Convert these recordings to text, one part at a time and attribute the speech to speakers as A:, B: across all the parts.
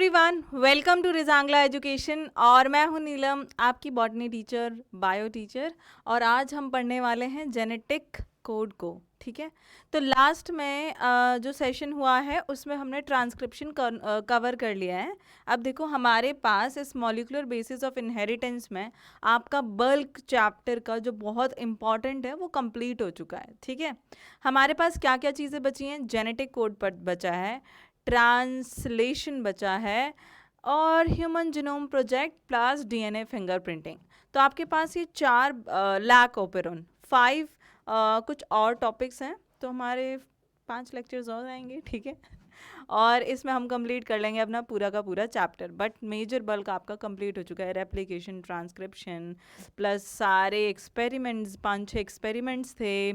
A: Everyone, welcome to Rezangla education. और मैं हूं नीलम, आपकी बॉटनी टीचर, बायो टीचर। और आज हम पढ़ने वाले हैं जेनेटिक कोड को। ठीक है, तो लास्ट में जो सेशन हुआ है उसमें हमने ट्रांसक्रिप्शन कवर कर लिया है। अब देखो, हमारे पास इस मॉलिक्यूलर बेसिस ऑफ इनहेरिटेंस में आपका बल्क चैप्टर का जो बहुत इंपॉर्टेंट है वो कंप्लीट हो चुका है। ठीक है, हमारे पास क्या क्या चीज़ें बची हैं? जेनेटिक कोड पर बचा है, ट्रांसलेशन बचा है, और human genome project plus DNA fingerprinting. तो आपके पास ये चार लैक ओपेरॉन 5 कुछ और टॉपिक्स हैं, तो हमारे 5 लेक्चर्स और आएंगे। ठीक है, और इसमें हम कंप्लीट कर लेंगे अपना पूरा का पूरा चैप्टर। बट मेजर बल्क आपका कंप्लीट हो चुका है। रेप्लिकेशन, ट्रांसक्रिप्शन प्लस सारे एक्सपेरिमेंट्स, 5-6 एक्सपेरिमेंट्स थे,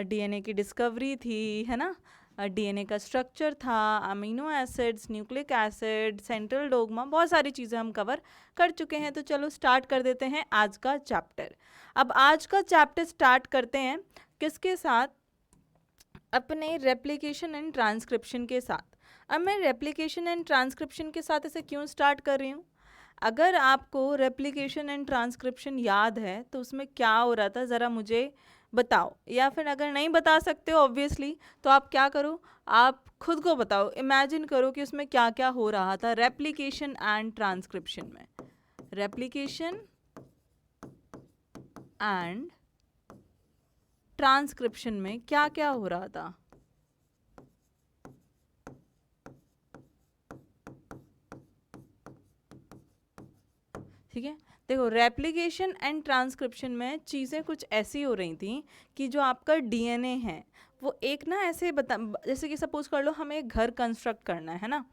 A: डीएनए की डिस्कवरी थी, है ना, डीएनए का स्ट्रक्चर था, amino acids, nucleic acid, central dogma, बहुत सारी चीज़ें हम कवर कर चुके हैं। तो चलो स्टार्ट कर देते हैं आज का चैप्टर। अब आज का चैप्टर स्टार्ट करते हैं किसके साथ? अपने रेप्लिकेशन एंड ट्रांसक्रिप्शन के साथ। अब मैं रेप्लिकेशन एंड ट्रांसक्रिप्शन के साथ इसे क्यों स्टार्ट कर रही हूँ? अगर आपको रेप्लिकेशन एंड ट्रांसक्रिप्शन याद है तो उसमें क्या हो रहा था, ज़रा मुझे बताओ। या फिर अगर नहीं बता सकते हो ऑब्वियसली, तो आप क्या करो, आप खुद को बताओ, इमेजिन करो कि उसमें क्या क्या हो रहा था रेप्लिकेशन एंड ट्रांसक्रिप्शन में। रेप्लिकेशन एंड ट्रांसक्रिप्शन में क्या क्या हो रहा था? ठीक है, देखो, रेप्लिकेशन एंड ट्रांसक्रिप्शन में चीज़ें कुछ ऐसी हो रही थी कि जो आपका डीएनए है वो एक ना ऐसे जैसे कि सपोज कर लो हमें एक घर कंस्ट्रक्ट करना है ना,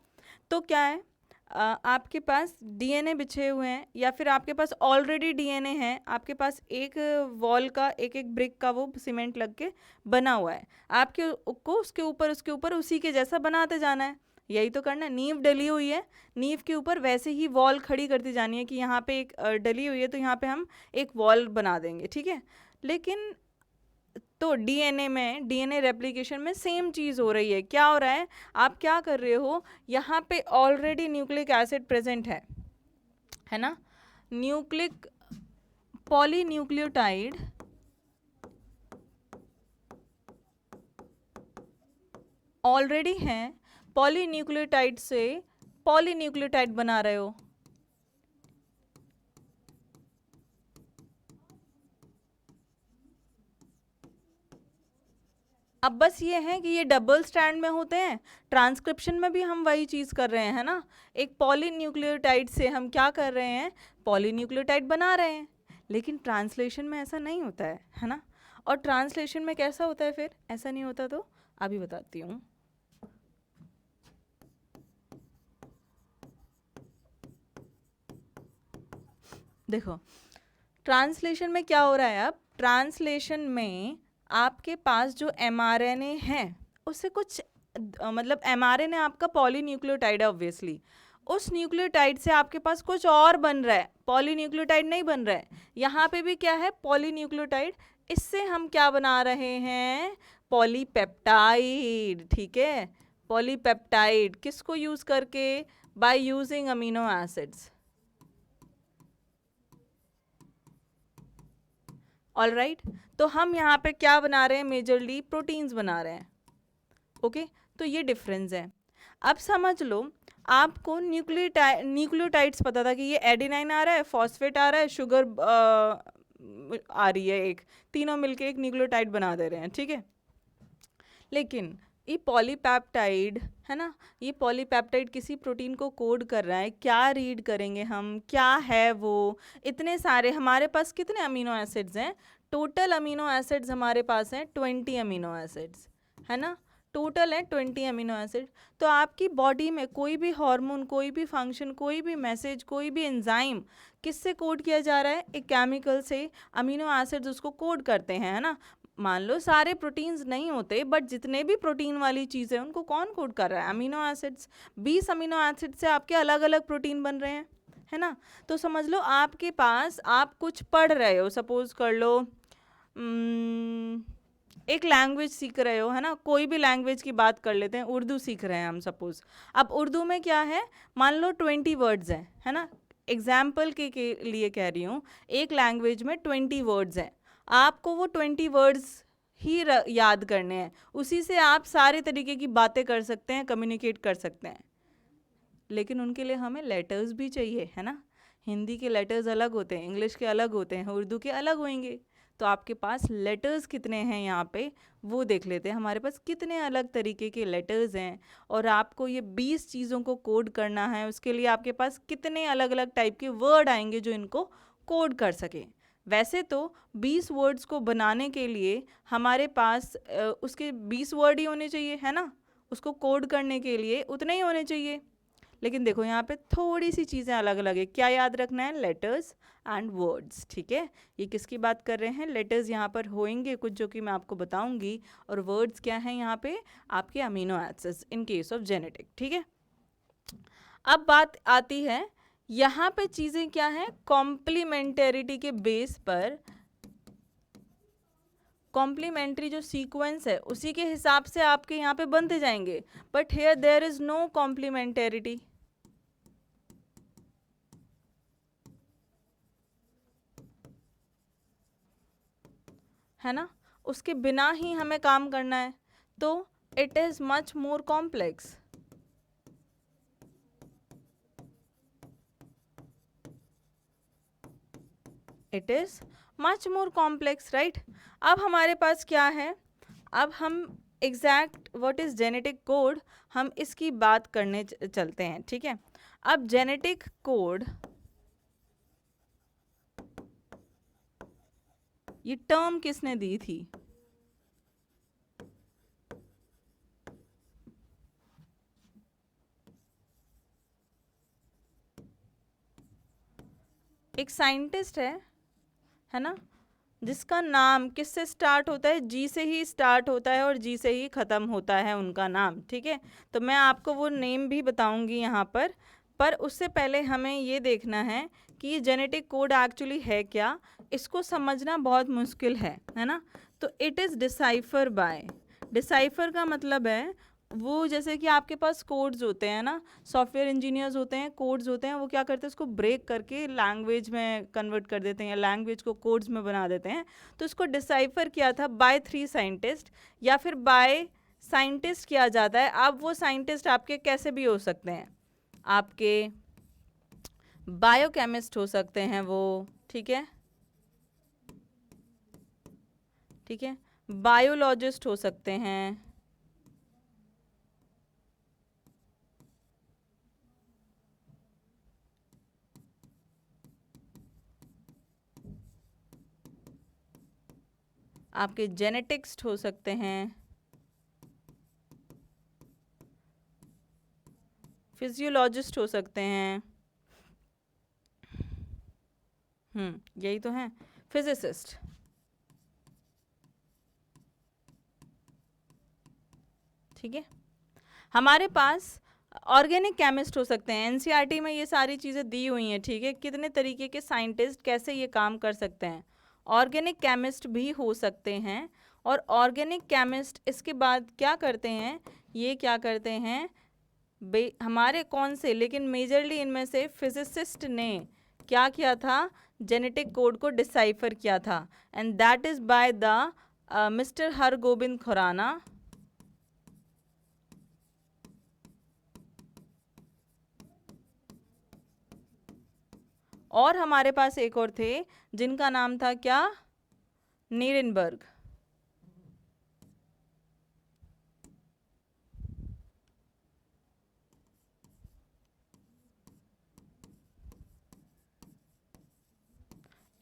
A: तो क्या है, आपके पास डीएनए बिछे हुए हैं या फिर आपके पास ऑलरेडी डीएनए है, आपके पास एक वॉल का एक एक ब्रिक का वो सीमेंट लग के बना हुआ है, आपके को उसके ऊपर उसी के जैसा बनाते जाना है। यही तो करना है, नींव डली हुई है, नींव के ऊपर वैसे ही वॉल खड़ी करती जानी है कि यहाँ पे एक डली हुई है तो यहाँ पे हम एक वॉल बना देंगे। ठीक है, लेकिन तो डीएनए में, डीएनए रेप्लिकेशन में सेम चीज़ हो रही है। क्या हो रहा है, आप क्या कर रहे हो, यहाँ पे ऑलरेडी न्यूक्लिक एसिड प्रेजेंट है ना, न्यूक्लिक पॉलीन्यूक्लियोटाइड ऑलरेडी हैं, पॉलीन्यूक्लियोटाइड से पॉलीन्यूक्लियोटाइड बना रहे हो। अब बस ये है कि ये डबल स्टैंड में होते हैं, ट्रांसक्रिप्शन में भी हम वही चीज़ कर रहे हैं ना, एक पॉलीन्यूक्लियोटाइड से हम क्या कर रहे हैं, पॉलीन्यूक्लियोटाइड बना रहे हैं। लेकिन ट्रांसलेशन में ऐसा नहीं होता है ना। और ट्रांसलेशन में कैसा होता है फिर? ऐसा नहीं होता, तो अभी बताती हूँ। देखो, ट्रांसलेशन में क्या हो रहा है, अब ट्रांसलेशन में आपके पास जो एमआरएनए है उससे कुछ मतलब एमआरएनए आपका पॉलीन्यूक्लियोटाइड है ऑब्वियसली, उस न्यूक्लियोटाइड से आपके पास कुछ और बन रहा है, पॉलीन्यूक्लियोटाइड नहीं बन रहा है। यहाँ पे भी क्या है, पॉलीन्यूक्लियोटाइड, इससे हम क्या बना रहे हैं, पॉलीपेप्टाइड। ठीक है, पॉलीपेप्टाइड किसको यूज करके? By using amino acids. All right, तो हम यहाँ पे क्या बना रहे हैं, मेजरली प्रोटीन्स बना रहे हैं। ओके, तो ये डिफरेंस है। अब समझ लो, आपको न्यूक्लियोटाइड्स पता था कि ये एडेनाइन आ रहा है, फॉस्फेट आ रहा है, शुगर आ रही है, एक तीनों मिलके एक न्यूक्लियोटाइड बना दे रहे हैं। ठीक है, लेकिन ये पॉलीपेप्टाइड है ना, ये पॉलीपेप्टाइड किसी प्रोटीन को कोड कर रहा है। क्या रीड करेंगे हम, क्या है वो? इतने सारे हमारे पास कितने अमीनो एसिड्स हैं? टोटल अमीनो एसिड्स हमारे पास हैं 20 अमीनो एसिड्स, है ना, टोटल है 20 अमीनो एसिड। तो आपकी बॉडी में कोई भी हार्मोन, कोई भी फंक्शन, कोई भी मैसेज, कोई भी एंजाइम किससे कोड किया जा रहा है? एक केमिकल से अमीनो एसिड्स उसको कोड करते हैं, है ना। मान लो सारे प्रोटीन्स नहीं होते, बट जितने भी प्रोटीन वाली चीज़ें उनको कौन कोड कर रहा है? Amino acids. 20 अमीनो एसिड से आपके अलग अलग प्रोटीन बन रहे हैं, है ना। तो समझ लो आपके पास, आप कुछ पढ़ रहे हो, सपोज कर लो एक लैंग्वेज सीख रहे हो, है ना, कोई भी लैंग्वेज की बात कर लेते हैं, उर्दू सीख रहे हैं हम सपोज। अब उर्दू में क्या है, मान लो 20 वर्ड्स हैं, है ना, एग्जाम्पल के लिए कह रही हूँ, एक लैंग्वेज में 20 वर्ड्स हैं, आपको वो 20 वर्ड्स ही याद करने हैं, उसी से आप सारे तरीके की बातें कर सकते हैं, कम्युनिकेट कर सकते हैं। लेकिन उनके लिए हमें लेटर्स भी चाहिए, है ना, हिंदी के लेटर्स अलग होते हैं, इंग्लिश के अलग होते हैं, उर्दू के अलग होंगे। तो आपके पास लेटर्स कितने हैं यहाँ पे वो देख लेते हैं, हमारे पास कितने अलग तरीके के लेटर्स हैं, और आपको ये 20 चीज़ों को कोड करना है, उसके लिए आपके पास कितने अलग अलग टाइप के वर्ड आएंगे जो इनको कोड कर सकें। वैसे तो 20 वर्ड्स को बनाने के लिए हमारे पास उसके 20 वर्ड ही होने चाहिए, है ना, उसको कोड करने के लिए उतने ही होने चाहिए। लेकिन देखो यहाँ पे थोड़ी सी चीज़ें अलग अलग है, क्या याद रखना है, लेटर्स एंड वर्ड्स, ठीक है। ये किसकी बात कर रहे हैं, लेटर्स यहाँ पर होंगे कुछ जो कि मैं आपको बताऊंगी, और वर्ड्स क्या हैं यहाँ पे, आपके amino acids in case of genetic, ठीक है। अब बात आती है यहाँ पे चीज़ें क्या हैं, कॉम्प्लीमेंटेरिटी के बेस पर, कॉम्प्लीमेंट्री जो सीक्वेंस है उसी के हिसाब से आपके यहाँ पे बनते जाएंगे, but here there is no complementarity, है ना, उसके बिना ही हमें काम करना है, तो it is much more complex. It is much more complex, right. अब हमारे पास क्या है, अब हम exact what is genetic code, हम इसकी बात करने चलते हैं, ठीक है। अब जेनेटिक कोड, ये टर्म किसने दी थी, एक साइंटिस्ट है ना, जिसका नाम किससे स्टार्ट होता है, जी से ही स्टार्ट होता है और जी से ही ख़त्म होता है उनका नाम, ठीक है। तो मैं आपको वो नेम भी बताऊंगी यहाँ पर उससे पहले हमें ये देखना है कि ये जेनेटिक कोड एक्चुअली है क्या, इसको समझना बहुत मुश्किल है ना। तो it is decipher by, decipher का मतलब है वो, जैसे कि आपके पास कोड्स होते हैं ना, सॉफ्टवेयर इंजीनियर्स होते हैं, कोड्स होते हैं, वो क्या करते हैं उसको ब्रेक करके लैंग्वेज में कन्वर्ट कर देते हैं, या लैंग्वेज को कोड्स में बना देते हैं। तो इसको डिसाइफर किया था बाय 3 साइंटिस्ट, या फिर बाय साइंटिस्ट किया जाता है। अब वो साइंटिस्ट आपके कैसे भी हो सकते हैं, आपके बायोकेमिस्ट हो सकते हैं वो, ठीक है, ठीक है, बायोलॉजिस्ट हो सकते हैं, आपके जेनेटिक्स्ट हो सकते हैं, फिजियोलॉजिस्ट हो सकते हैं, यही तो है, फिजिसिस्ट, ठीक है। हमारे पास ऑर्गेनिक केमिस्ट हो सकते हैं, एनसीईआरटी में ये सारी चीज़ें दी हुई हैं, ठीक है, कितने तरीके के साइंटिस्ट कैसे ये काम कर सकते हैं, ऑर्गेनिक केमिस्ट भी हो सकते हैं। और ऑर्गेनिक केमिस्ट इसके बाद क्या करते हैं, ये क्या करते हैं, हमारे कौन से, लेकिन मेजरली इनमें से फिजिसिस्ट ने क्या किया था, जेनेटिक कोड को डिसाइफर किया था, and that is by the mister Hargobind Khorana. और हमारे पास एक और थे जिनका नाम था क्या, नीरेनबर्ग।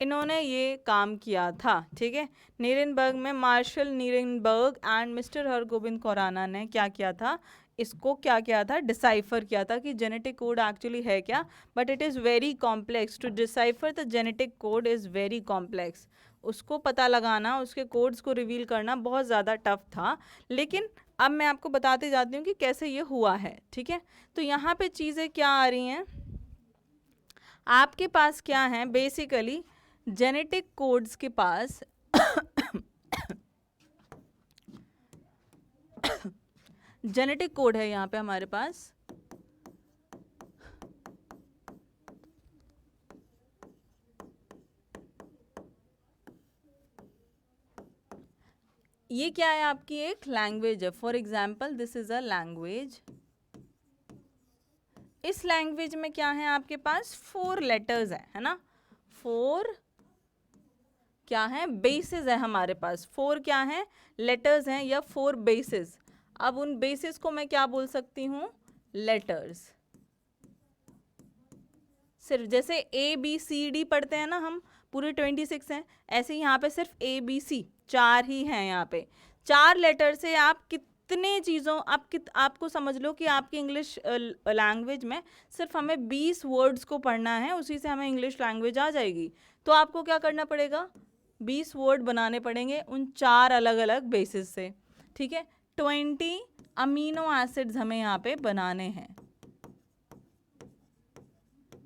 A: इन्होंने ये काम किया था, ठीक है। नीरेनबर्ग में Marshall Nirenberg and mister Hargobind Khorana ने क्या किया था, इसको क्या किया था, डिसाइफर किया था कि जेनेटिक कोड एक्चुअली है क्या, but it is very complex to decipher the genetic code is very complex. उसको पता लगाना, उसके कोड्स को रिवील करना बहुत ज़्यादा टफ था, लेकिन अब मैं आपको बताते जाती हूँ कि कैसे ये हुआ है, ठीक है। तो यहाँ पे चीज़ें क्या आ रही हैं, आपके पास क्या है, बेसिकली जेनेटिक कोड्स के पास जेनेटिक कोड है यहाँ पे हमारे पास। ये क्या है, आपकी एक लैंग्वेज है। For example this is a language. इस लैंग्वेज में क्या है आपके पास, 4 लेटर्स है ना। 4 क्या है, बेसिस है हमारे पास। 4 क्या है, लेटर्स हैं या 4 बेसिस। अब उन बेसिस को मैं क्या बोल सकती हूँ, लेटर्स। सिर्फ जैसे ए बी सी डी पढ़ते हैं ना हम, पूरे 26 हैं, ऐसे ही यहाँ पे सिर्फ ए बी सी 4 ही हैं। यहाँ पे 4 लेटर से आप कितने चीज़ों आपको समझ लो कि आपकी इंग्लिश लैंग्वेज में सिर्फ हमें 20 वर्ड्स को पढ़ना है, उसी से हमें इंग्लिश लैंग्वेज आ जाएगी। तो आपको क्या करना पड़ेगा, 20 वर्ड बनाने पड़ेंगे उन 4 अलग अलग बेसिस से। ठीक है, 20 अमीनो एसिड्स हमें यहाँ पे बनाने हैं।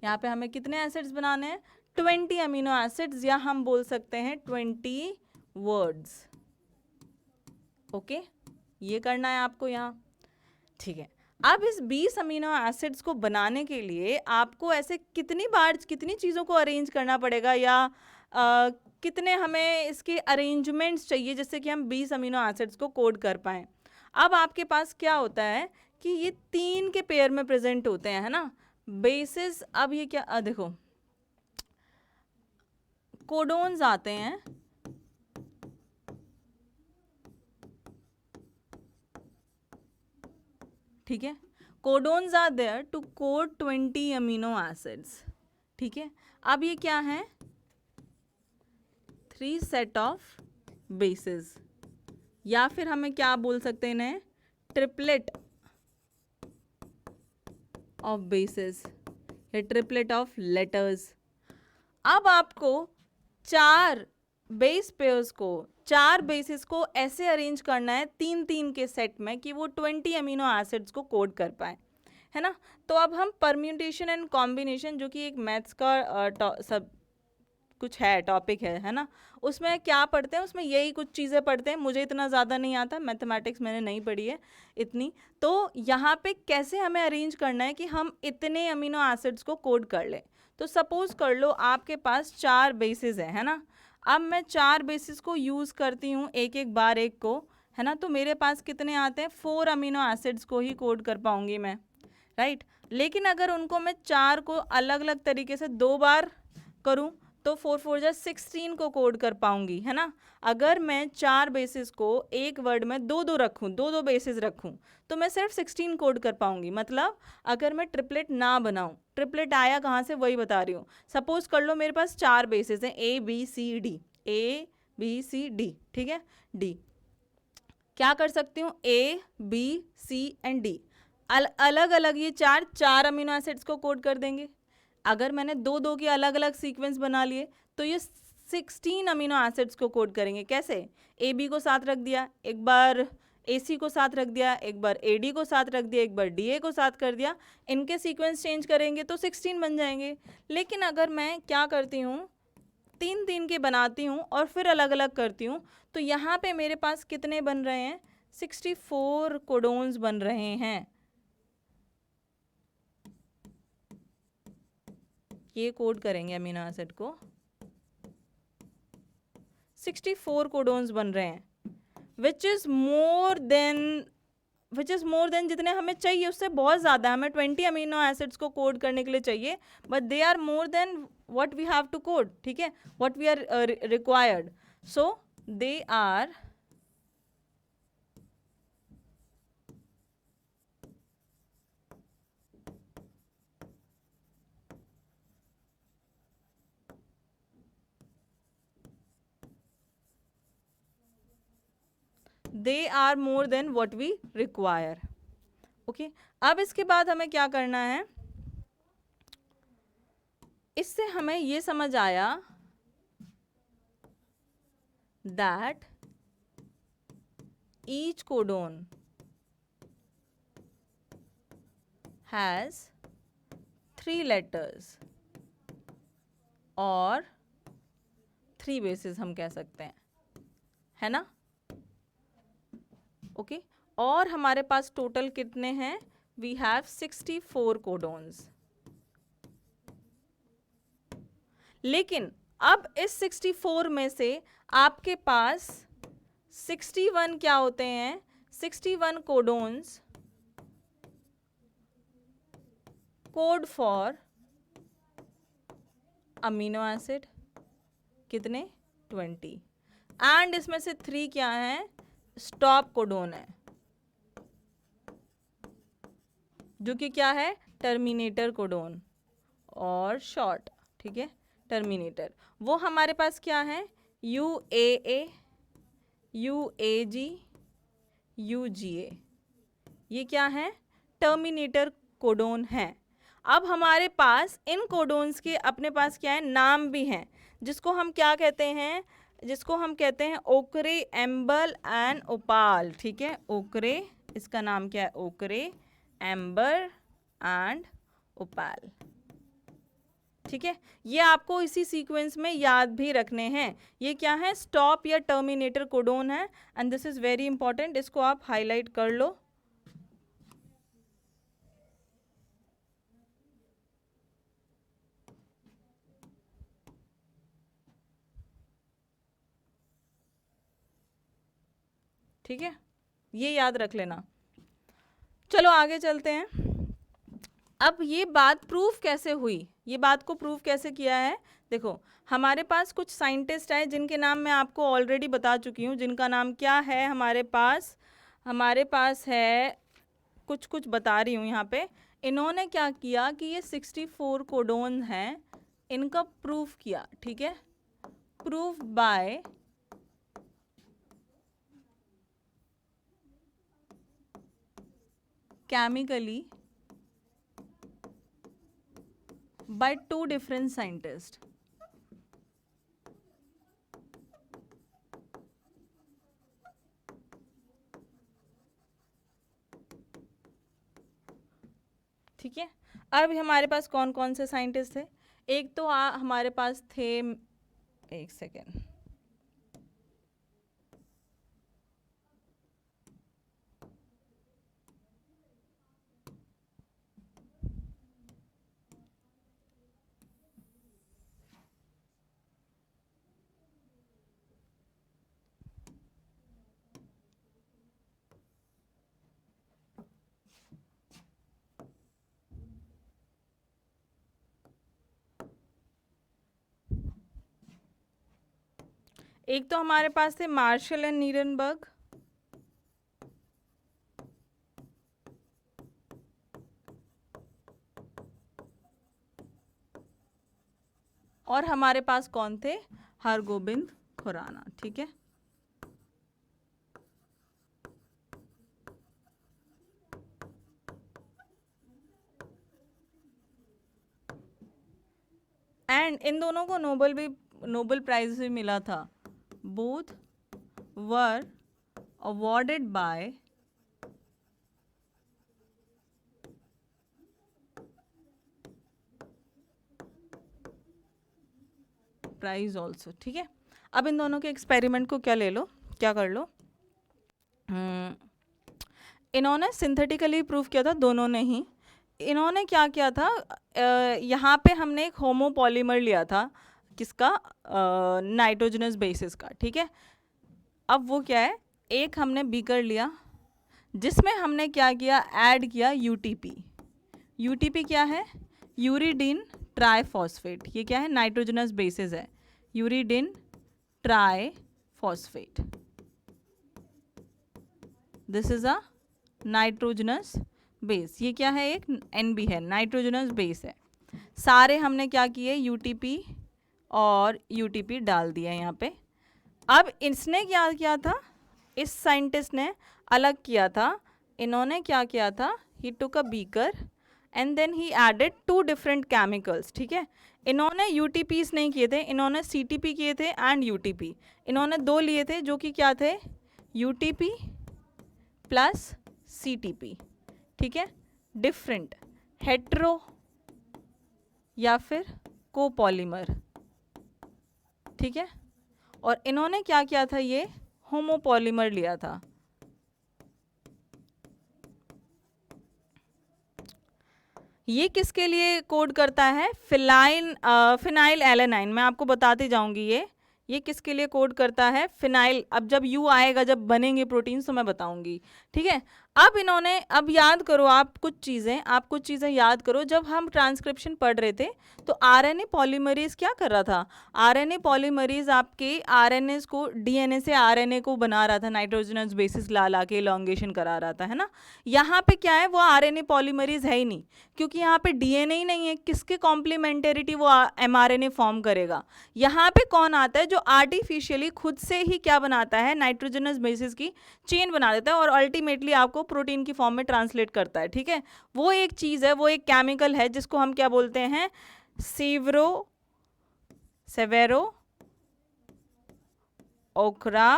A: यहाँ पे हमें कितने एसिड्स बनाने हैं, 20 अमीनो एसिड्स, या हम बोल सकते हैं 20 वर्ड्स। ओके, ये करना है आपको यहाँ। ठीक है, अब इस 20 अमीनो एसिड्स को बनाने के लिए आपको ऐसे कितनी बार कितनी चीज़ों को अरेंज करना पड़ेगा, या कितने हमें इसके अरेंजमेंट्स चाहिए जिससे कि हम 20 अमीनो एसिड्स को कोड कर पाएँ। अब आपके पास क्या होता है कि ये 3 के पेयर में प्रेजेंट होते हैं, है ना, बेसिस। अब ये क्या, देखो कोडोन्स आते हैं, ठीक है, codons are there to code 20 amino acids. ठीक है, अब ये क्या है, 3 सेट ऑफ बेसिस, या फिर हमें क्या बोल सकते हैं इन्हें, ट्रिपलेट ऑफ बेसिस या ट्रिपलेट ऑफ लेटर्स। अब आपको 4 बेस पेयर्स को, 4 बेसिस को ऐसे अरेंज करना है 3-3 के सेट में कि वो 20 अमीनो एसिड्स को कोड कर पाए, है ना। तो अब हम परम्यूटेशन एंड कॉम्बिनेशन, जो कि एक मैथ्स का सब कुछ है, टॉपिक है ना, उसमें क्या पढ़ते हैं, उसमें यही कुछ चीज़ें पढ़ते हैं। मुझे इतना ज़्यादा नहीं आता, मैथमेटिक्स मैंने नहीं पढ़ी है इतनी। तो यहाँ पे कैसे हमें अरेंज करना है कि हम इतने अमीनो एसिड्स को कोड कर लें। तो सपोज कर लो आपके पास 4 बेसिस है ना। अब मैं 4 बेसिस को यूज़ करती हूँ एक एक बार एक को, है ना। तो मेरे पास कितने आते हैं, 4 अमीनो एसिड्स को ही कोड कर पाऊँगी मैं, राइट। लेकिन अगर उनको मैं 4 को अलग अलग तरीके से 2 बार करूँ तो 4 जा 16 को कोड कर पाऊंगी, है ना। अगर मैं 4 बेसिस को एक वर्ड में 2-2 रखूँ, 2-2 बेसिस रखूँ, तो मैं सिर्फ 16 कोड कर पाऊंगी। मतलब अगर मैं ट्रिपलेट ना बनाऊँ, ट्रिपलेट आया कहाँ से वही बता रही हूँ। सपोज कर लो मेरे पास 4 बेसिस हैं, A B C D, A B C D, ठीक है, डी। क्या कर सकती हूँ, A B C and D, अलग अलग ये 4 अमीनो एसिड्स को कोड कर देंगे। अगर मैंने 2-2 के अलग अलग सीक्वेंस बना लिए तो ये 16 अमीनो एसिड्स को कोड करेंगे। कैसे, ए बी को साथ रख दिया, एक बार ए सी को साथ रख दिया, एक बार ए डी को साथ रख दिया, एक बार डी ए को साथ कर दिया, इनके सीक्वेंस चेंज करेंगे तो 16 बन जाएंगे। लेकिन अगर मैं क्या करती हूँ, 3-3 के बनाती हूँ और फिर अलग अलग करती हूँ, तो यहाँ पे मेरे पास कितने बन रहे हैं, 64 कोडोन्स बन रहे हैं। ये कोड करेंगे अमीनो एसिड को, 64 कोडोन्स बन रहे हैं, विच इज मोर देन जितने हमें चाहिए, उससे बहुत ज़्यादा। हमें 20 अमीनो एसिड्स को कोड करने के लिए चाहिए, but they are more than what we have to code, ठीक है, what we are required. So they are more than what we require. Okay, अब इसके बाद हमें क्या करना है, इससे हमें ये समझ आया that each codon has 3 letters और 3 bases हम कह सकते हैं, है ना। ओके, और हमारे पास टोटल कितने हैं? We have 64 codons. लेकिन अब इस 64 में से आपके पास 61 क्या होते हैं? 61 codons code for amino acid, कितने? 20। एंड इसमें से 3 क्या है? स्टॉप कोडोन है, जो कि क्या है? टर्मिनेटर कोडोन और शॉर्ट, ठीक है, टर्मिनेटर। वो हमारे पास क्या है? UAA, UAG, UGA। ये क्या है? टर्मिनेटर कोडोन है। अब हमारे पास इन कोडोन्स के अपने पास क्या है? नाम भी हैं, जिसको हम क्या कहते हैं? जिसको हम कहते हैं ओकरे, एम्बर एंड ओपाल, ठीक है। ओकरे, इसका नाम क्या है? ओकरे, एम्बर एंड ओपाल, ठीक है। ये आपको इसी सीक्वेंस में याद भी रखने हैं। ये क्या है? स्टॉप या टर्मिनेटर कोडोन है, and this is very important. इसको आप हाईलाइट कर लो। ठीक है, ये याद रख लेना। चलो आगे चलते हैं। अब ये बात प्रूफ कैसे हुई? ये बात को प्रूफ कैसे किया है? देखो, हमारे पास कुछ साइंटिस्ट हैं जिनके नाम मैं आपको ऑलरेडी बता चुकी हूँ। जिनका नाम क्या है? हमारे पास है, कुछ कुछ बता रही हूँ यहाँ पे। इन्होंने क्या किया कि ये 64 कोडोन हैं, इनका प्रूफ किया, ठीक है। Proof by chemically by 2 different scientists. ठीक है, अब हमारे पास कौन कौन से साइंटिस्ट थे? एक तो हमारे पास थे, एक सेकेंड, एक तो हमारे पास थे मार्शल एंड नीरनबर्ग, और हमारे पास कौन थे? हरगोबिंद खुराना, ठीक है। एंड इन दोनों को नोबेल प्राइज भी मिला था। Both were awarded by prize also, ठीक है। अब इन दोनों के एक्सपेरिमेंट को क्या ले लो, क्या कर लो, इन्होंने सिंथेटिकली प्रूव किया था, दोनों ने ही। इन्होंने क्या किया था? यहाँ पे हमने एक होमोपॉलीमर लिया था, किसका? नाइट्रोजनस बेसिस का, ठीक है। अब वो क्या है? एक हमने बीकर लिया जिसमें हमने क्या किया? ऐड किया यूटीपी। यूटीपी क्या है? Uridine triphosphate. ये क्या है? नाइट्रोजनस बेसिस है, uridine triphosphate. This is a nitrogenous base. ये क्या है? एक NB है, नाइट्रोजनस बेस है। सारे हमने क्या किए? यूटीपी और यूटीपी डाल दिया यहाँ पे। अब इसने क्या किया था? इस साइंटिस्ट ने अलग किया था। इन्होंने क्या किया था? He took a beaker and then he added 2 different chemicals, ठीक है। इन्होंने यूटीपीस नहीं किए थे, इन्होंने CTP किए थे एंड यूटीपी। इन्होंने 2 लिए थे, जो कि क्या थे? यूटीपी प्लस CTP, ठीक है। डिफरेंट, हेट्रो या फिर कोपॉलीमर, ठीक है। और इन्होंने क्या किया था? ये होमोपॉलीमर लिया था। ये किसके लिए कोड करता है? Phenyl alanine. मैं आपको बताते जाऊंगी ये किसके लिए कोड करता है? फिनाइल। अब जब यू आएगा, जब बनेंगे प्रोटीन, तो मैं बताऊंगी, ठीक है। अब याद करो, आप कुछ चीज़ें याद करो। जब हम ट्रांसक्रिप्शन पढ़ रहे थे तो आरएनए पॉलीमरेज क्या कर रहा था? आरएनए पॉलीमरेज आपके आरएनए को, डीएनए से आरएनए को बना रहा था, नाइट्रोजनस बेसिस ला के इलॉन्गेशन करा रहा था, है ना। यहाँ पे क्या है, वो आरएनए पॉलीमरेज है ही नहीं, क्योंकि यहाँ पे डीएनए ही नहीं है। किसके कॉम्प्लीमेंटेरिटी वो एमआरएनए फॉर्म करेगा? यहाँ पे कौन आता है जो आर्टिफिशियली खुद से ही क्या बनाता है? नाइट्रोजनस बेसिस की चेन बना देता है और अल्टीमेटली आपको प्रोटीन की फॉर्म में ट्रांसलेट करता है, ठीक है। वो एक चीज़ है, वो एक केमिकल है जिसको हम क्या बोलते हैं? सेवेरो ओकरा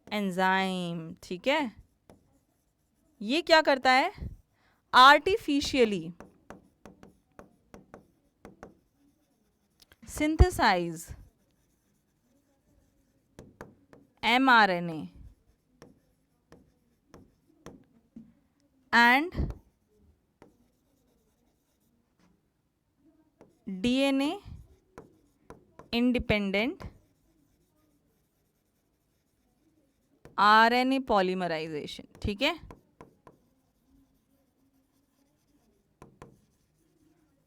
A: एंजाइम, ठीक है। ये क्या करता है? Artificially synthesize mRNA and DNA independent RNA polymerization, ठीक है।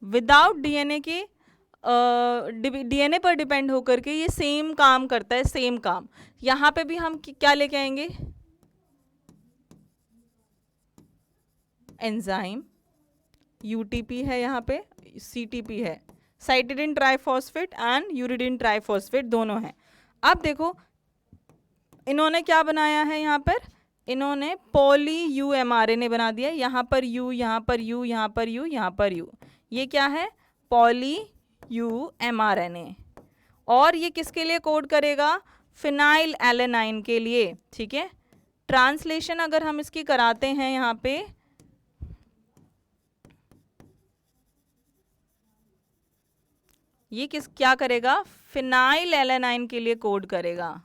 A: विदाउट डीएनए के, डीएनए पर डिपेंड होकर के ये सेम काम करता है, सेम काम। यहाँ पे भी हम क्या लेके आएंगे? एंजाइम, यूटीपी है, यहाँ पे सीटीपी है, cytidine triphosphate and uridine triphosphate दोनों हैं। अब देखो इन्होंने क्या बनाया है, यहाँ पर इन्होंने पॉली यू एमआरएनए बना दिया। यहाँ पर यू, यहाँ पर यू, यहाँ पर यू, यहाँ पर यू। ये क्या है? Poly you mRNA. और ये किसके लिए कोड करेगा? फिनाइल एलेनाइन के लिए, ठीक है। ट्रांसलेशन अगर हम इसकी कराते हैं यहाँ पे, ये क्या करेगा? फिनाइल एलेनाइन के लिए कोड करेगा,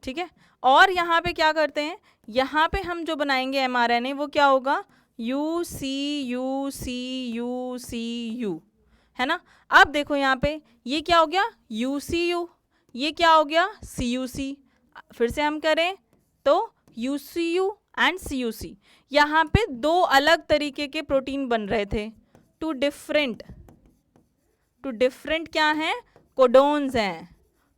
A: ठीक है। और यहाँ पे क्या करते हैं? यहाँ पे हम जो बनाएंगे एमआरएनए, वो क्या होगा? U C U C U C U, है ना। अब देखो यहाँ पे ये क्या हो गया? U C U. ये क्या हो गया? C U C. फिर से हम करें तो U C U and C U C. यहाँ पे दो अलग तरीके के प्रोटीन बन रहे थे, टू डिफरेंट क्या हैं? कोडोन्स हैं,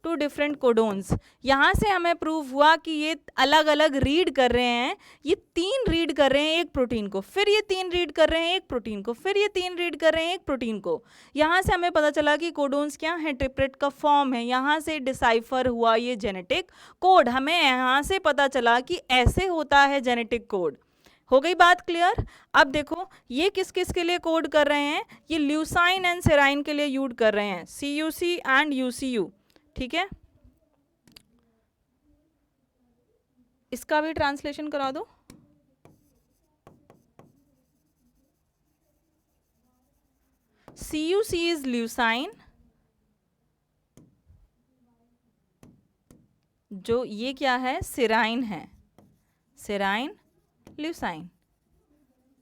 A: टू डिफरेंट कोडोन्स। यहाँ से हमें प्रूव हुआ कि ये अलग अलग रीड कर रहे हैं। ये 3 रीड कर रहे हैं एक प्रोटीन को, फिर ये 3 रीड कर रहे हैं एक प्रोटीन को, फिर ये 3 रीड कर रहे हैं एक प्रोटीन को। यहाँ से हमें पता चला कि कोडोन्स क्या है? ट्रिपलेट का फॉर्म है। यहाँ से डिसाइफर हुआ ये जेनेटिक कोड। हमें यहाँ से पता चला कि ऐसे होता है जेनेटिक कोड। हो गई बात क्लियर? अब देखो ये किस किस के लिए कोड कर रहे हैं? ये ल्यूसाइन एंड सेराइन के लिए यूज कर रहे हैं, CUC एंड UCU, ठीक है। इसका भी ट्रांसलेशन करा दो। CUC इज ल्यूसाइन, जो ये क्या है? सेराइन है, सेराइन ल्यूसाइन,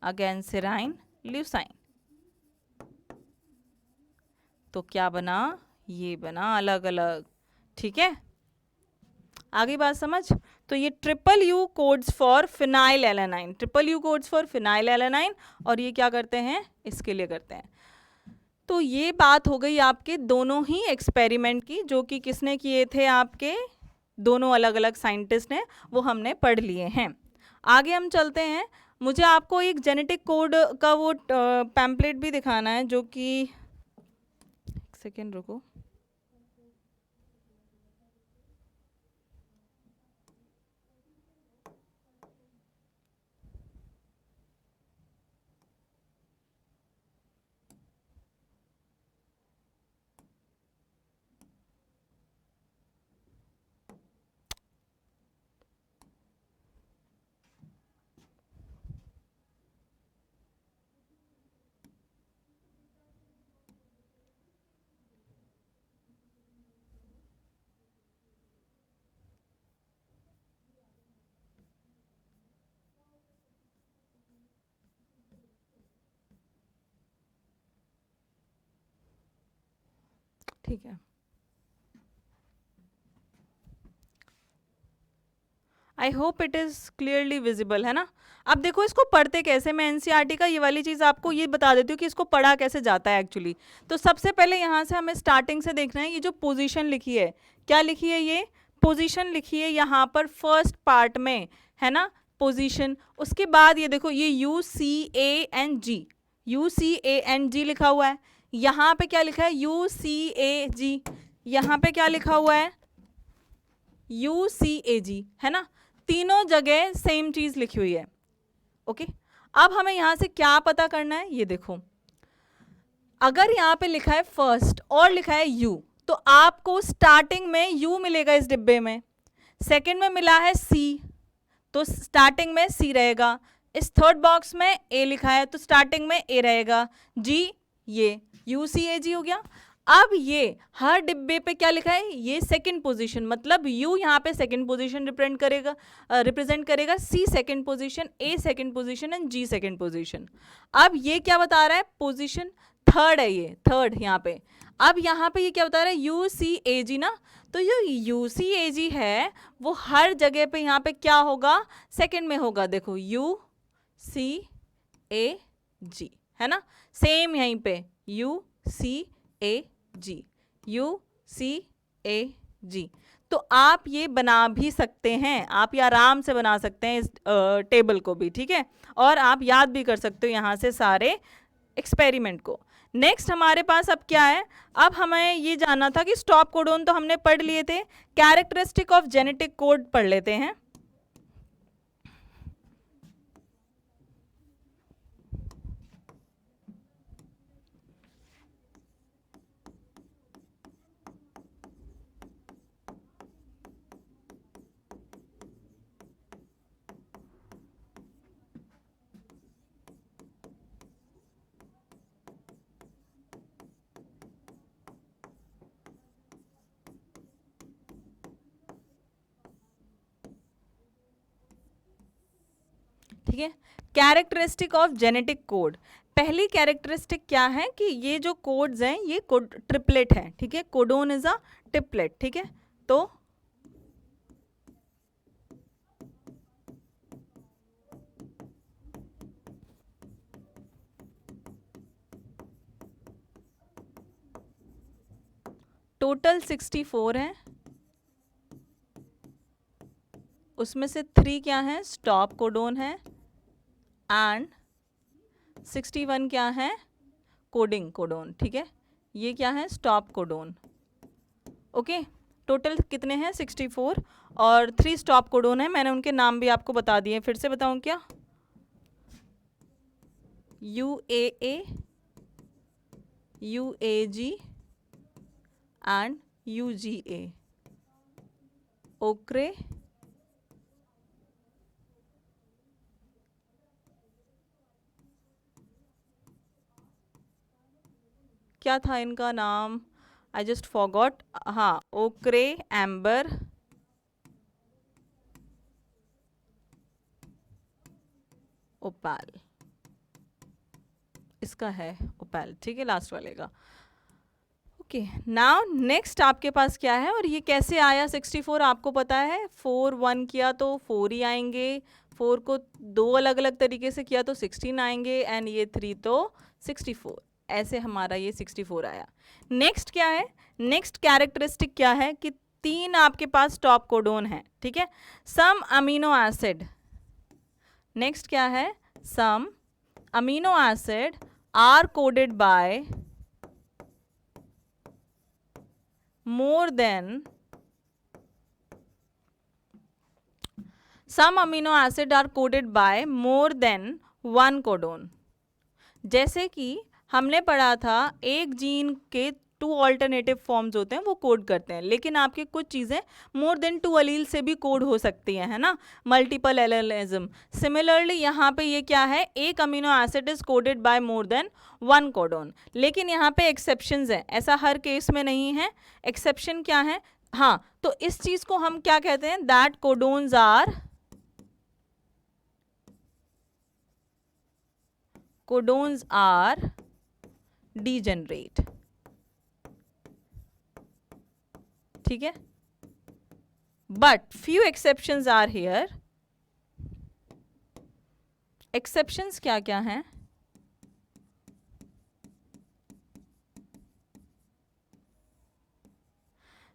A: अगेन सेराइन ल्यूसाइन। तो क्या बना? ये बना अलग अलग, ठीक है। आगे बात समझ? तो ये triple U codes for phenyl alanine, triple U codes for phenyl alanine, और ये क्या करते हैं? इसके लिए करते हैं। तो ये बात हो गई आपके दोनों ही एक्सपेरिमेंट की, जो कि किसने किए थे? आपके दोनों अलग अलग साइंटिस्ट ने, वो हमने पढ़ लिए हैं। आगे हम चलते हैं। मुझे आपको एक जेनेटिक कोड का वो पैम्पलेट भी दिखाना है, जो कि, एक सेकेंड रुको। ठीक है, I hope it is clearly visible, है ना। अब देखो इसको पढ़ते कैसे, मैं एनसीईआरटी का ये वाली चीज़ आपको ये बता देती हूँ कि इसको पढ़ा कैसे जाता है एक्चुअली। तो सबसे पहले यहाँ से हमें स्टार्टिंग से देखना है, ये जो पोजीशन लिखी है, क्या लिखी है, ये पोजीशन लिखी है यहाँ पर फर्स्ट पार्ट में, है ना, पोजीशन। उसके बाद ये देखो ये UCANG, UCANG लिखा हुआ है। यहाँ पे क्या लिखा है, UCAG, यहाँ पे क्या लिखा हुआ है, UCAG, है ना। तीनों जगह सेम चीज लिखी हुई है। ओके, अब हमें यहां से क्या पता करना है, ये देखो, अगर यहाँ पे लिखा है फर्स्ट और लिखा है U, तो आपको स्टार्टिंग में U मिलेगा इस डिब्बे में, सेकंड में मिला है C, तो स्टार्टिंग में C रहेगा, इस थर्ड बॉक्स में A लिखा है तो स्टार्टिंग में A रहेगा, G, ये UCAG हो गया। अब ये हर डिब्बे पे क्या लिखा है, ये सेकंड पोजीशन, मतलब U यहाँ पे सेकंड पोजीशन रिप्रेजेंट करेगा, C second position, A second position and G second position. अब ये क्या बता रहा है, पोजीशन थर्ड है, ये थर्ड यहाँ पे। अब यहाँ पे ये क्या बता रहा है, UCAG ना, तो ये UCAG है वो हर जगह पे यहाँ पे क्या होगा, सेकंड में होगा। देखो UCAG, है ना, सेम यहीं पे UCAG, UCAG। तो आप ये बना भी सकते हैं, आप ये आराम से बना सकते हैं इस टेबल को भी, ठीक है, और आप याद भी कर सकते हो यहाँ से सारे एक्सपेरिमेंट को। नेक्स्ट हमारे पास अब क्या है, अब हमें ये जानना था कि स्टॉप कोडोन तो हमने पढ़ लिए थे, कैरेक्टरिस्टिक ऑफ जेनेटिक कोड पढ़ लेते हैं। ठीक है, कैरेक्टरिस्टिक ऑफ जेनेटिक कोड। पहली कैरेक्टरिस्टिक क्या है कि ये जो कोड्स हैं ये कोड ट्रिपलेट है, ठीक है, कोडोन इज अ ट्रिपलेट, ठीक है। तो टोटल 64 है, उसमें से 3 क्या है, स्टॉप कोडोन है, एंड 61 क्या है, कोडिंग कोडोन, ठीक है, ये क्या है, स्टॉप कोडोन। ओके, टोटल कितने हैं, 64, और 3 स्टॉप कोडोन है, मैंने उनके नाम भी आपको बता दिए, फिर से बताऊं क्या, UAA, UAG एंड UGA, ओक्रे, क्या था इनका नाम, आई जस्ट फॉरगॉट, हाँ, ओक्रे, एम्बर, ओपाल, इसका है ओपाल, ठीक है, लास्ट वाले का। ओके, नाउ नेक्स्ट आपके पास क्या है, और ये कैसे आया 64, आपको पता है, 4 1 किया तो 4 ही आएंगे, 4 को 2 अलग अलग तरीके से किया तो 16 आएंगे, एंड ये 3 तो 64, ऐसे हमारा ये 64 आया। नेक्स्ट क्या है, नेक्स्ट कैरेक्टरिस्टिक क्या है कि 3 आपके पास स्टॉप कोडोन है, ठीक है, सम अमीनो एसिड, नेक्स्ट क्या है, some amino acid are coded by more than some amino acid are coded by more than one codon। जैसे कि हमने पढ़ा था एक जीन के 2 ऑल्टरनेटिव फॉर्म्स होते हैं वो कोड करते हैं, लेकिन आपके कुछ चीज़ें मोर देन 2 अलील से भी कोड हो सकती हैं, है ना, मल्टीपल एलेलिज्म। सिमिलरली यहाँ पे ये क्या है, एक amino acid is coded by more than 1 codon, लेकिन यहाँ पे एक्सेप्शंस है, ऐसा हर केस में नहीं है। एक्सेप्शन क्या है, हाँ, तो इस चीज़ को हम क्या कहते हैं, दैट कोडोन्स आर डीजेनरेट, ठीक है, but few exceptions are here. Exceptions क्या क्या हैं?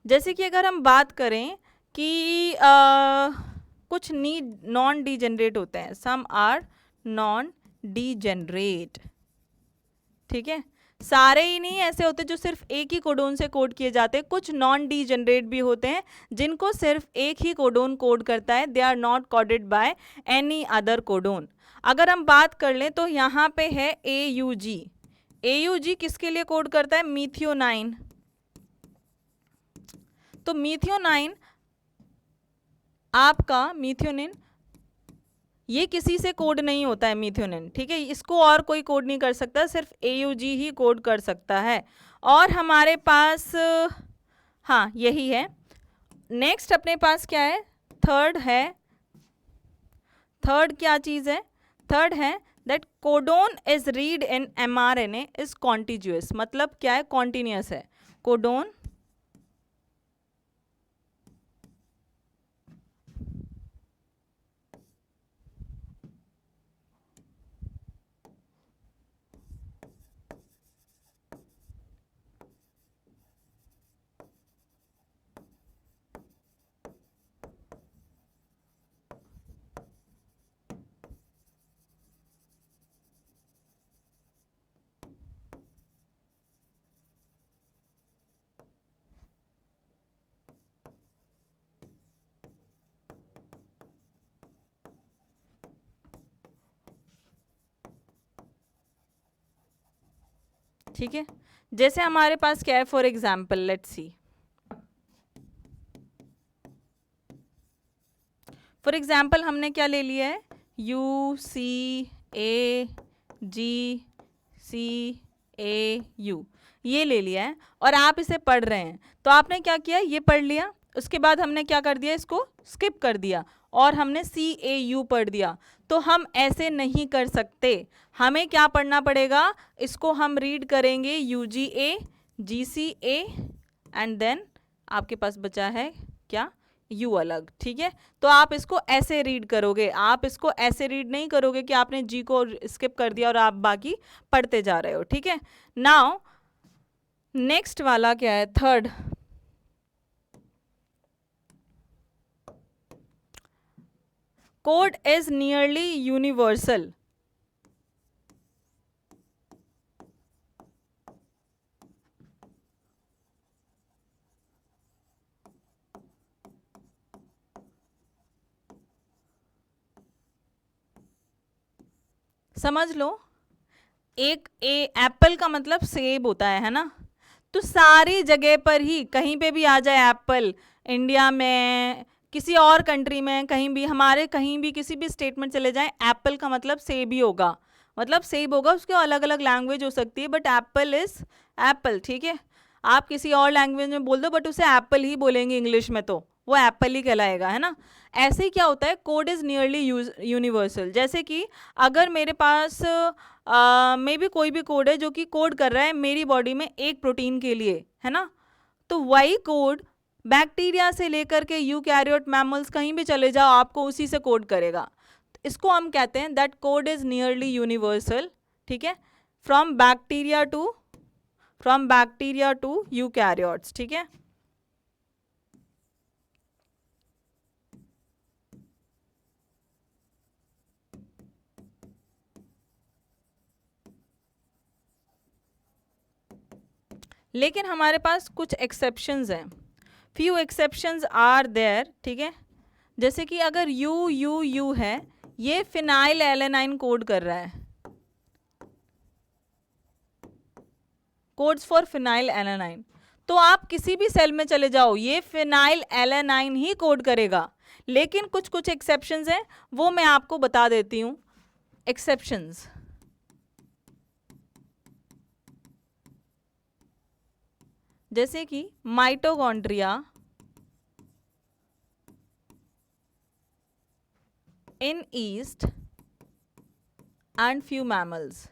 A: जैसे कि अगर हम बात करें कि कुछ नॉन डीजेनरेट होते हैं, सम आर नॉन डीजेनरेट, ठीक है, सारे ही नहीं ऐसे होते जो सिर्फ एक ही कोडोन से कोड किए जाते हैं, कुछ नॉन डीजेनरेट भी होते हैं जिनको सिर्फ एक ही कोडोन कोड करता है, they are not coded by any other codon. अगर हम बात कर लें तो यहाँ पे है AUG। AUG किसके लिए कोड करता है? मीथियोनाइन। तो मीथियोनाइन आपका मीथियोनिन, ये किसी से कोड नहीं होता है मीथियोनिन, ठीक है, इसको और कोई कोड नहीं कर सकता, सिर्फ AUG ही कोड कर सकता है। और हमारे पास हाँ यही है। नेक्स्ट अपने पास क्या है? थर्ड है। थर्ड क्या चीज़ है? थर्ड है that codon is read in mRNA is continuous. मतलब क्या है? कॉन्टिन्यूअस है कोडोन। ठीक है, जैसे हमारे पास क्या है, for example let's see, for example हमने क्या ले लिया है? UCAGCAU ये ले लिया है और आप इसे पढ़ रहे हैं। तो आपने क्या किया? ये पढ़ लिया, उसके बाद हमने क्या कर दिया? इसको स्किप कर दिया और हमने CAU पढ़ दिया। तो हम ऐसे नहीं कर सकते, हमें क्या पढ़ना पड़ेगा? इसको हम रीड करेंगे UGA GCA एंड देन आपके पास बचा है क्या? यू अलग, ठीक है। तो आप इसको ऐसे रीड करोगे, आप इसको ऐसे रीड नहीं करोगे कि आपने जी को स्किप कर दिया और आप बाकी पढ़ते जा रहे हो, ठीक है। नाउ नेक्स्ट वाला क्या है? Third, code is nearly universal. समझ लो, एक एप्पल का मतलब सेब होता है ना, तो सारी जगह पर ही कहीं पे भी आ जाए एप्पल, इंडिया में, किसी और कंट्री में, कहीं भी, हमारे कहीं भी किसी भी स्टेट में चले जाएं, एप्पल का मतलब सेब ही होगा। मतलब सेब होगा, उसके अलग अलग लैंग्वेज हो सकती है बट एप्पल इज एप्पल, ठीक है। आप किसी और लैंग्वेज में बोल दो बट उसे एप्पल ही बोलेंगे इंग्लिश में, तो वो एप्पल ही कहलाएगा, है ना। ऐसे ही क्या होता है? Code is nearly universal. जैसे कि अगर मेरे पास मे भी कोई भी कोड है जो कि कोड कर रहा है मेरी बॉडी में एक प्रोटीन के लिए, है ना, तो वही कोड बैक्टीरिया से लेकर के यूकैरियोट मैमल्स कहीं भी चले जाओ, आपको उसी से कोड करेगा। इसको हम कहते हैं that code is nearly universal, ठीक है, फ्रॉम बैक्टीरिया टू यूकैरियोट्स, ठीक है। लेकिन हमारे पास कुछ एक्सेप्शंस हैं, फ्यू एक्सेप्शंस आर देयर, ठीक है। जैसे कि अगर यू है, ये फिनाइल एलेनाइन कोड कर रहा है, कोड्स फॉर फिनाइल एलेनाइन, तो आप किसी भी सेल में चले जाओ ये फिनाइल एलेनाइन ही कोड करेगा। लेकिन कुछ कुछ एक्सेप्शंस हैं, वो मैं आपको बता देती हूँ। एक्सेप्शंस, जैसे कि mitochondria in yeast and few mammals,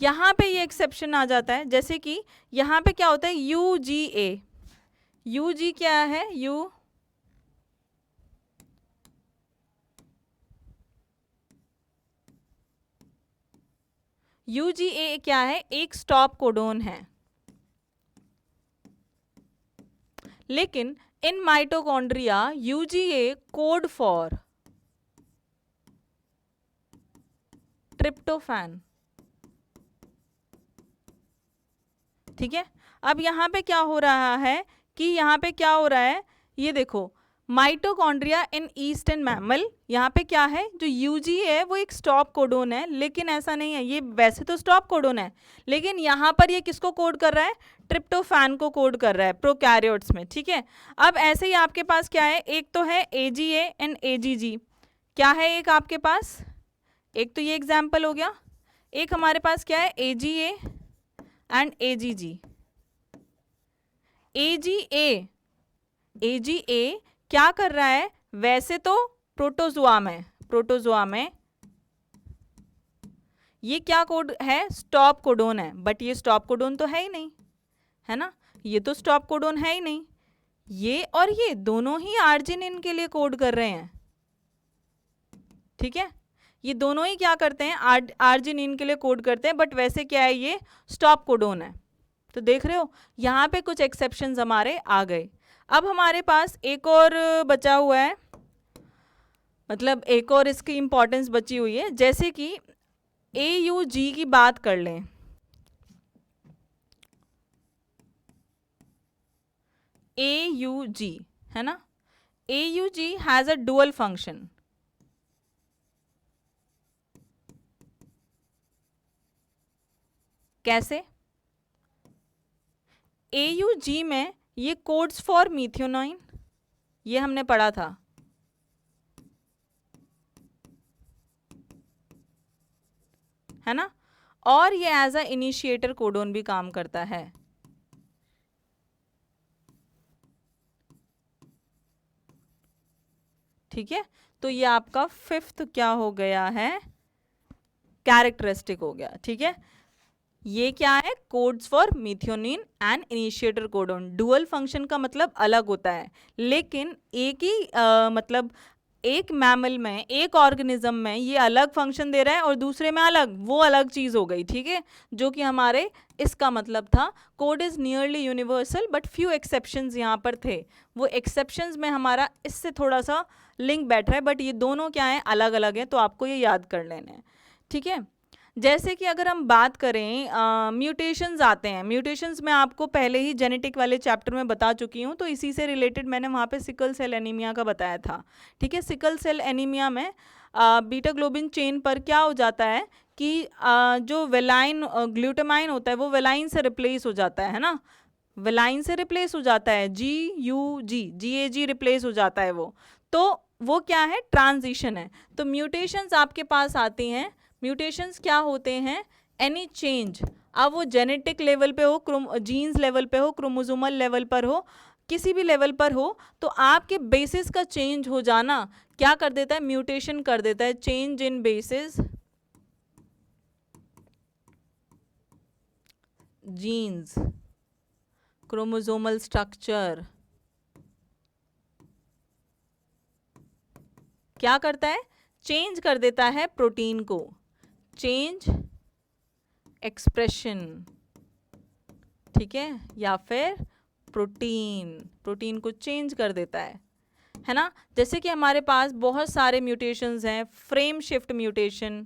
A: यहाँ पे ये एक्सेप्शन आ जाता है, जैसे कि यहाँ पे क्या होता है UGA, UG क्या है, UGA क्या है, एक स्टॉप कोडोन है, लेकिन in mitochondria UGA code for tryptophan, ठीक है। अब यहाँ पे क्या हो रहा है कि यहाँ पे क्या हो रहा है, ये देखो माइटोकॉन्ड्रिया इन ईस्टर्न मैमल, यहाँ पे क्या है जो UGA है वो एक स्टॉप कोडोन है, लेकिन ऐसा नहीं है, ये वैसे तो स्टॉप कोडोन है, लेकिन यहाँ पर ये किसको कोड कर रहा है, ट्रिप्टोफैन को कोड कर रहा है प्रोकैरियोट्स में, ठीक है। अब ऐसे ही आपके पास क्या है, एक तो है AGA एंड AGG, क्या है एक आपके पास, एक तो ये एग्जाम्पल हो गया, एक हमारे पास क्या है AGA एंड AGG। AGA क्या कर रहा है, वैसे तो प्रोटोजोआ में ये क्या कोड है, स्टॉप कोडोन है, बट ये स्टॉप कोडोन तो है ही नहीं, है ना, ये तो स्टॉप कोडोन है ही नहीं, ये और ये दोनों ही आर्जिनिन के लिए कोड कर रहे हैं, ठीक है, ये दोनों ही क्या करते हैं, आर्जिनिन के लिए कोड करते हैं, बट वैसे क्या है, ये स्टॉप कोडोन है। तो देख रहे हो यहाँ पे कुछ एक्सेप्शंस हमारे आ गए। अब हमारे पास एक और बचा हुआ है, मतलब एक और इसकी इंपॉर्टेंस बची हुई है, जैसे कि AUG की बात कर लें, AUG है ना, AUG has a dual function, कैसे, AUG में ये कोड्स फॉर मीथियोनाइन, ये हमने पढ़ा था, है ना, और ये एज अ इनिशिएटर कोडोन भी काम करता है, ठीक है। तो ये आपका 5th क्या हो गया है, कैरेक्टरिस्टिक हो गया, ठीक है। ये क्या है, codes for मीथियोनिन and initiator codon, dual function का मतलब अलग होता है, लेकिन एक ही मतलब एक मैमल में, एक ऑर्गेनिज्म में ये अलग फंक्शन दे रहा है और दूसरे में अलग, वो अलग चीज़ हो गई, ठीक है, जो कि हमारे इसका मतलब था code is nearly universal but few exceptions यहाँ पर थे, वो एक्सेप्शंस में हमारा इससे थोड़ा सा लिंक बैठ रहा है, बट ये दोनों क्या है, अलग अलग हैं, तो आपको ये याद कर लेने हैं, ठीक है। जैसे कि अगर हम बात करें म्यूटेशंस आते हैं, म्यूटेशंस मैं आपको पहले ही जेनेटिक वाले चैप्टर में बता चुकी हूँ, तो इसी से रिलेटेड मैंने वहाँ पे सिकल सेल एनीमिया का बताया था, ठीक है। सिकल सेल एनीमिया में बीटा ग्लोबिन चेन पर क्या हो जाता है कि जो वेलाइन ग्लूटामाइन होता है वो वेलाइन से रिप्लेस हो जाता है ना, वेलाइन से रिप्लेस हो जाता है, GAG रिप्लेस हो जाता है वो क्या है, ट्रांजिशन है। तो म्यूटेशंस आपके पास आती हैं, म्यूटेशंस क्या होते हैं, एनी चेंज, अब वो जेनेटिक लेवल पे हो, जीन्स लेवल पे हो, क्रोमोसोमल लेवल पर हो, किसी भी लेवल पर हो, तो आपके बेसिस का चेंज हो जाना क्या कर देता है, म्यूटेशन कर देता है, change in bases genes, chromosomal structure, क्या करता है, चेंज कर देता है प्रोटीन को, चेंज एक्सप्रेशन, ठीक है, या फिर प्रोटीन को चेंज कर देता है ना। जैसे कि हमारे पास बहुत सारे म्यूटेशंस हैं, फ्रेम शिफ्ट म्यूटेशन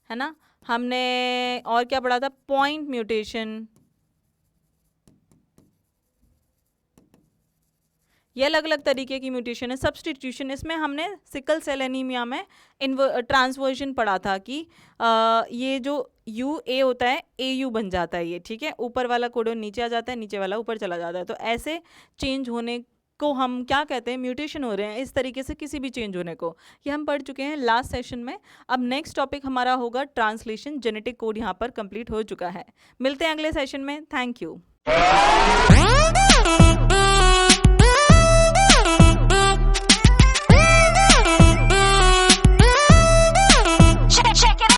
A: है ना, हमने और क्या पढ़ा था, पॉइंट म्यूटेशन, ये अलग अलग तरीके की म्यूटेशन है। सब्सटीट्यूशन, इसमें हमने सिकल सेल एनीमिया में ट्रांसवर्जन पढ़ा था कि ये जो UA होता है AU बन जाता है ये, ठीक है, ऊपर वाला कोडोन नीचे आ जाता है, नीचे वाला ऊपर चला जाता है, तो ऐसे चेंज होने को हम क्या कहते हैं, म्यूटेशन हो रहे हैं, इस तरीके से किसी भी चेंज होने को, ये हम पढ़ चुके हैं लास्ट सेशन में। अब नेक्स्ट टॉपिक हमारा होगा ट्रांसलेशन, जेनेटिक कोड यहाँ पर कंप्लीट हो चुका है। मिलते हैं अगले सेशन में, थैंक यू।